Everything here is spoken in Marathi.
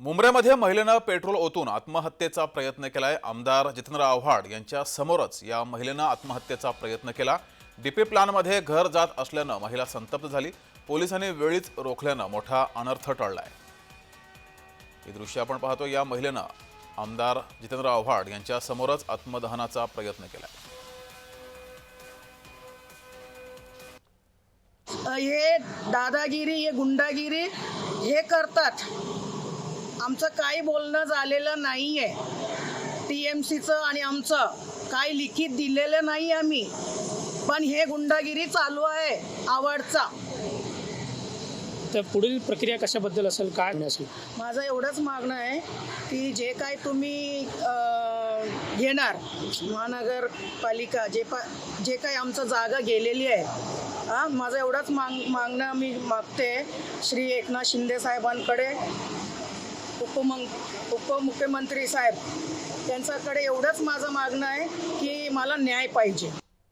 मुंब्र्यामध्ये महिलेनं पेट्रोल ओतून आत्महत्येचा प्रयत्न केलाय। आमदार जितेंद्रराव आव्हाड यांच्या समोरच या महिलेनं आत्महत्येचा प्रयत्न केला। डीपी प्लॅनमध्ये घर जात असल्यानं महिला संतप्त झाली। पोलिसांनी वेळीच रोखल्यानं मोठा अनर्थ टळलाय। हे दृश्य आपण पाहतो। या महिलेनं आमदार जितेंद्रराव आव्हाड यांच्या समोरच आत्मदहनाचा प्रयत्न केलाय। हे दादागिरी, हे गुंडागिरी हे करतात। आमचं काही बोलणं झालेलं नाहीये। टीएमसीचं आणि आमचं काही लिखित दिलेलं नाही आम्ही, पण हे गुंडागिरी चालू आहे आव्हाडचा। तर पुढील प्रक्रिया कशाबद्दल असेल, काय असेल? माझं एवढंच मागणं आहे की जे काय तुम्ही घेणार महानगरपालिका जे काही आमचं जागा गेलेली आहे, माझं एवढंच मागणं मी मागते श्री एकनाथ शिंदे साहेबांकडे, उपमुख्यमंत्री साहेब यांच्याकडे एवढंच माझं मागणं आहे की मला न्याय पाहिजे।